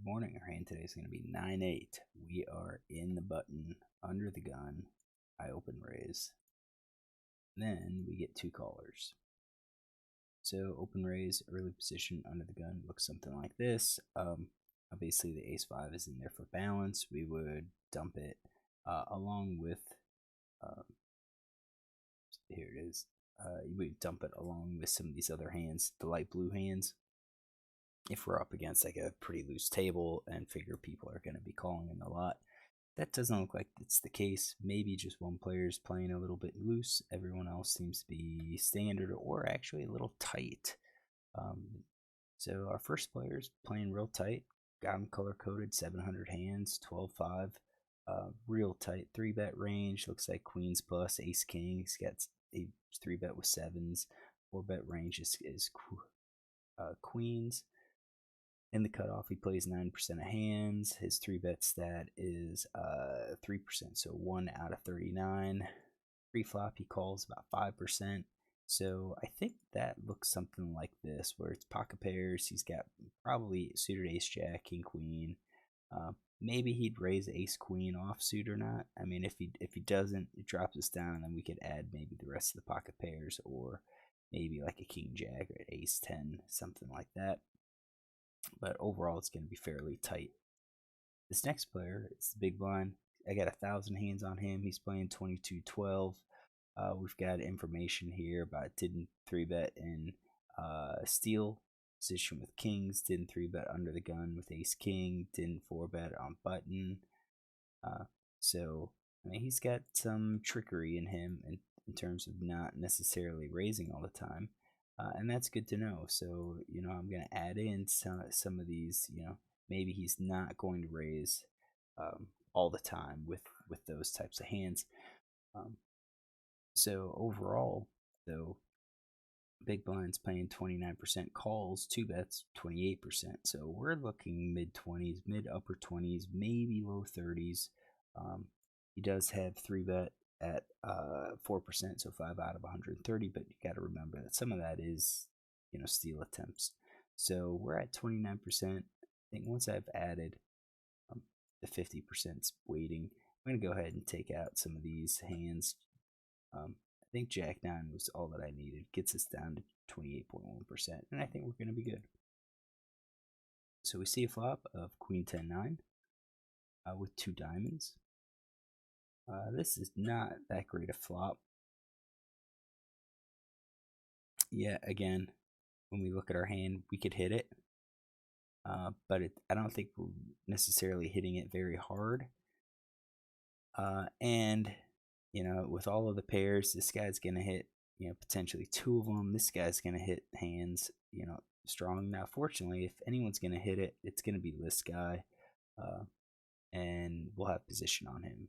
Good morning. Our hand today is going to be 9-8. We are in the button, under the gun. I open raise. Then we get two callers. So open raise, early position, under the gun looks something like this. Obviously the ace-5 is in there for balance. We would dump it along with, here it is. We would dump it along with some of these other hands, the light blue hands. If we're up against like a pretty loose table and figure people are going to be calling in a lot. That doesn't look like it's the case. Maybe just one player is playing a little bit loose. Everyone else seems to be standard or actually a little tight. So our first player is playing real tight. Got him color coded, 700 hands, 12-5. Real tight 3-bet range. Looks like queens plus ace king. He's got a 3-bet with sevens. 4-bet range is queens. In the cutoff, he plays 9% of hands. His 3-bet stat is 3%, so 1 out of 39. Pre-flop, he calls about 5%. So I think that looks something like this, where it's pocket pairs. He's got probably suited ace jack, king queen. Maybe he'd raise ace queen offsuit or not. I mean, if he doesn't, it drops us down, and then we could add maybe the rest of the pocket pairs, or maybe like a king jack or ace 10, something like that. But overall, it's going to be fairly tight. This next player, it's the big blind. I got 1,000 hands on him. He's playing 22-12. We've got information here about didn't 3-bet in steal position with kings, didn't 3-bet under the gun with ace king, didn't 4-bet on button. So I mean, he's got some trickery in him in terms of not necessarily raising all the time. And that's good to know. So, I'm going to add in some of these, maybe he's not going to raise all the time with those types of hands. So overall, though, big blind's playing 29% calls, 2-bets 28%. So we're looking mid-20s, mid-upper 20s, maybe low 30s. He does have 3-bet at 4%, so 5 out of 130, but you got to remember that some of that is, steal attempts. So we're at 29%. I think once I've added the 50% weighting, I'm going to go ahead and take out some of these hands. I think Jack 9 was all that I needed. Gets us down to 28.1%, and I think we're going to be good. So we see a flop of Queen 10-9 with 2 diamonds. This is not that great a flop. Yeah, again, when we look at our hand, we could hit it. But I don't think we're necessarily hitting it very hard. And, with all of the pairs, this guy's going to hit, potentially 2 of them. This guy's going to hit hands, strong. Now, fortunately, if anyone's going to hit it, it's going to be this guy. And we'll have position on him.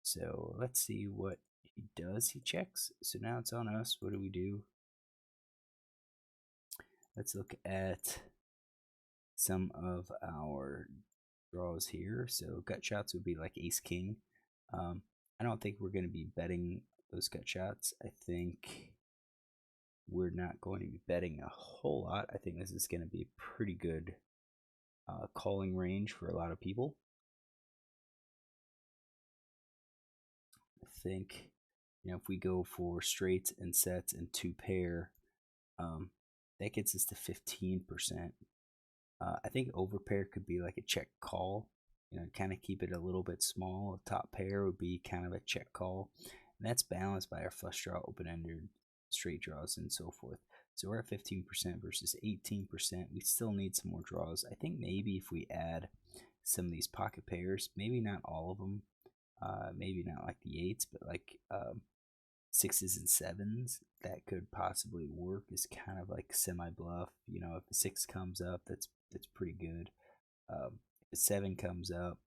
So let's see what he does. He checks. So now it's on us. What do we do? Let's look at some of our draws here. So gut shots would be like ace king. I don't think we're going to be betting those gut shots. I think we're not going to be betting a whole lot. I think this is going to be a pretty good calling range for a lot of people. I think, if we go for straights and sets and 2 pair, that gets us to 15%. I think overpair could be like a check call, kind of keep it a little bit small. A top pair would be kind of a check call, and that's balanced by our flush draw, open-ended, straight draws, and so forth. So we're at 15% versus 18%. We still need some more draws. I think maybe if we add some of these pocket pairs, maybe not all of them, maybe not like the 8s, but like 6s and 7s, that could possibly work as kind of like semi-bluff. If a 6 comes up, that's pretty good. If a 7 comes up,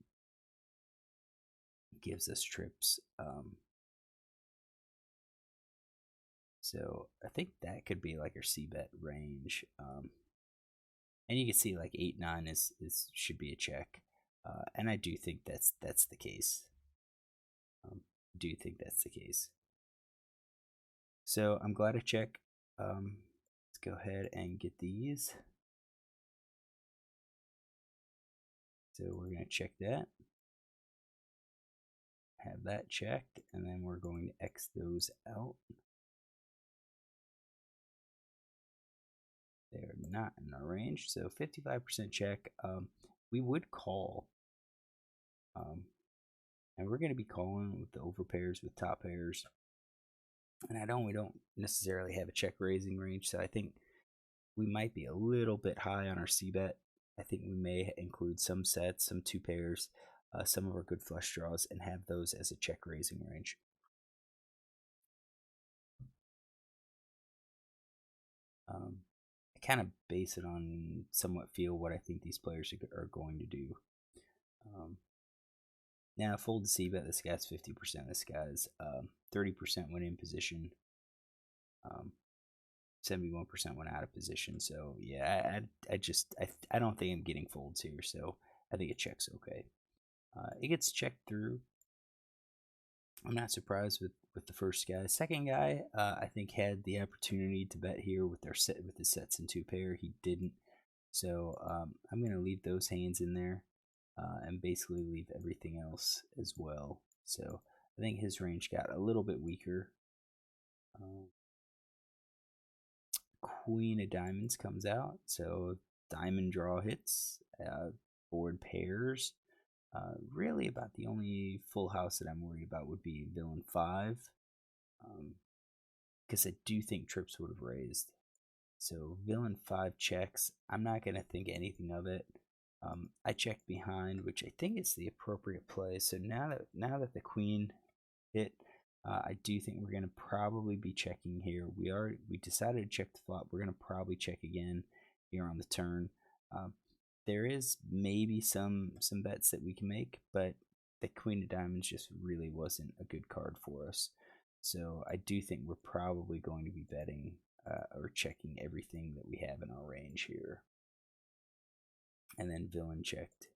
it gives us trips. So I think that could be like our c-bet range. And you can see like 8-9 is should be a check. And I do think that's the case. So I'm glad I checked. Let's go ahead and get these. So we're going to check that. Have that checked, and then we're going to X those out. They're not in our range, so 55% check. We would call, and we're going to be calling with the overpairs with top pairs. And we don't necessarily have a check raising range, so I think we might be a little bit high on our c-bet. I think we may include some sets, some two pairs, some of our good flush draws, and have those as a check raising range. I kind of base it on somewhat feel what I think these players are going to do. Now, fold to c-bet, this guy's 50%, this guy's 30% when in position, 71% when out of position. So yeah, I don't think I'm getting folds here, so I think it checks okay. It gets checked through. I'm not surprised with the first guy. Second guy, I think had the opportunity to bet here with the sets and two pair. He didn't, so I'm gonna leave those hands in there, and basically leave everything else as well. So I think his range got a little bit weaker. Queen of diamonds comes out, so diamond draw hits, board pairs. Really, about the only full house that I'm worried about would be villain 5, because I do think trips would have raised. So villain 5 checks. I'm not going to think anything of it. I checked behind, which I think is the appropriate play. So now that the queen hit, I do think we're going to probably be checking here. We decided to check the flop. We're going to probably check again here on the turn. There is maybe some bets that we can make, but the queen of diamonds just really wasn't a good card for us. So I do think we're probably going to be betting or checking everything that we have in our range here. And then villain checked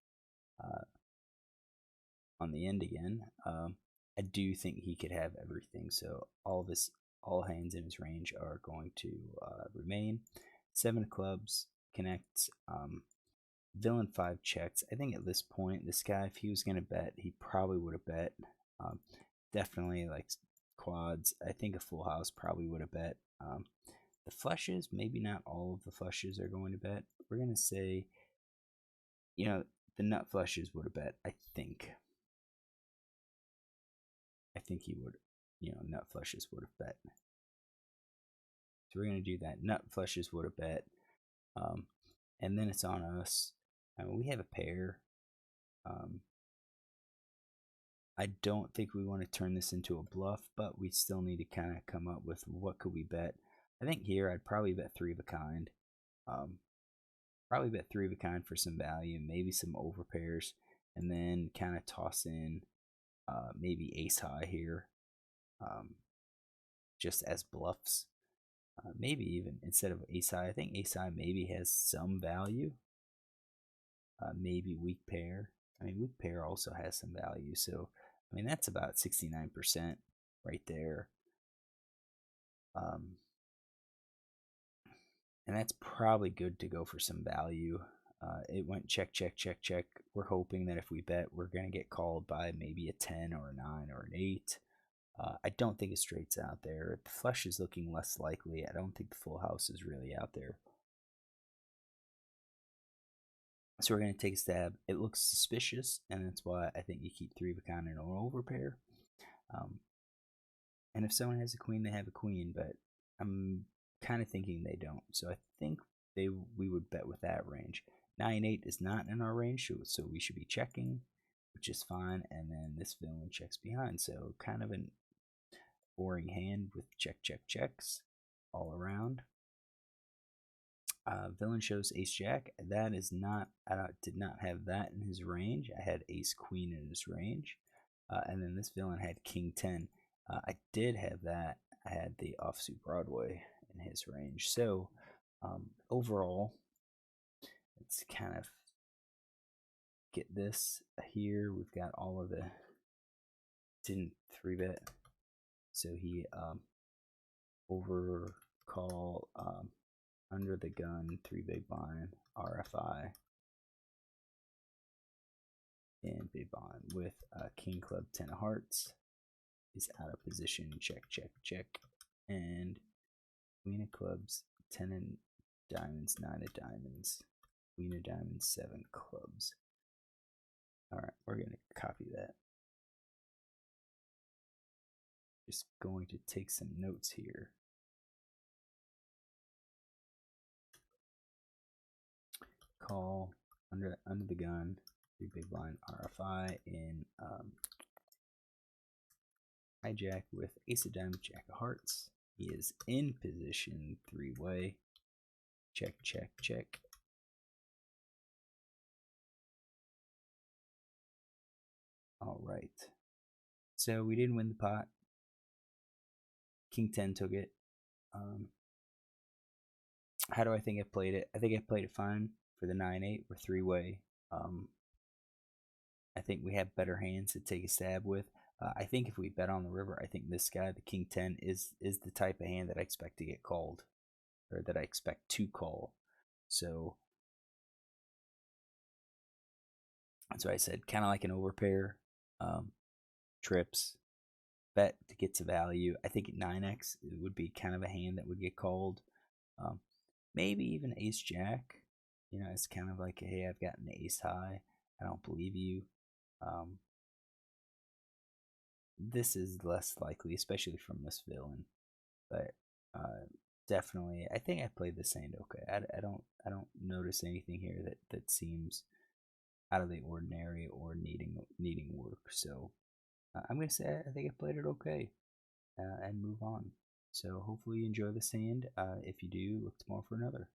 on the end again. I do think he could have everything. So all hands in his range are going to remain. 7 of clubs connects. Villain 5 checks. I think at this point, this guy, if he was going to bet, he probably would have bet. Definitely like quads. I think a full house probably would have bet. The flushes, maybe not all of the flushes are going to bet. We're going to say, the nut flushes would have bet, I think. I think he would, nut flushes would have bet. So we're going to do that. Nut flushes would have bet. And then it's on us. We have a pair. I don't think we want to turn this into a bluff, but we still need to kind of come up with what could we bet. I think here I'd probably bet 3 of a kind. Probably bet 3 of a kind for some value, maybe some overpairs, and then kind of toss in maybe ace high here, just as bluffs. Maybe even instead of ace high, I think ace high maybe has some value. Maybe weak pair. Weak pair also has some value. So, that's about 69% right there. And that's probably good to go for some value. It went check, check, check, check. We're hoping that if we bet, we're going to get called by maybe a 10 or a 9 or an 8. I don't think a straight's out there. The flush is looking less likely. I don't think the full house is really out there. So we're going to take a stab. It looks suspicious, and that's why I think you keep 3 of a kind and an overpair. And if someone has a queen, they have a queen, but I'm kind of thinking they don't. So I think we would bet with that range. 9-8 is not in our range, so we should be checking, which is fine. And then this villain checks behind. So kind of an boring hand with check, check, checks all around. Villain shows ace jack. That is not, I did not have that in his range. I had ace queen in his range. And then this villain had king 10. I did have that. I had the offsuit Broadway in his range. So overall, let's kind of get this here. We've got all of the, didn't 3-bet. So he overcall under the gun 3 big blind RFI. big blind with king club 10 of hearts is out of position. Check, check, check. And queen of clubs, 10 of diamonds, 9 of diamonds, queen of diamonds, 7 clubs. Alright, we're going to copy that. Just going to take some notes here. Call under the gun, 3 big blind RFI in hijack with ace of diamonds, jack of hearts. He is in position 3-way. Check, check, check. All right. So we didn't win the pot. King 10 took it. How do I think I played it? I think I played it fine for the 9-8 or 3-way. I think we have better hands to take a stab with. I think if we bet on the river, I think this guy, the King 10, is the type of hand that I expect to get called, or that I expect to call. So that's why I said kind of like an overpair, trips, bet to get to value. I think at 9x it would be kind of a hand that would get called. Maybe even ace jack. You know, it's kind of like, hey, I've got an ace high. I don't believe you. This is less likely, especially from this villain. But definitely, I think I played this hand okay. I don't notice anything here that seems out of the ordinary or needing work. So I'm gonna say I think I played it okay, and move on. So hopefully you enjoy this hand. If you do, look tomorrow for another.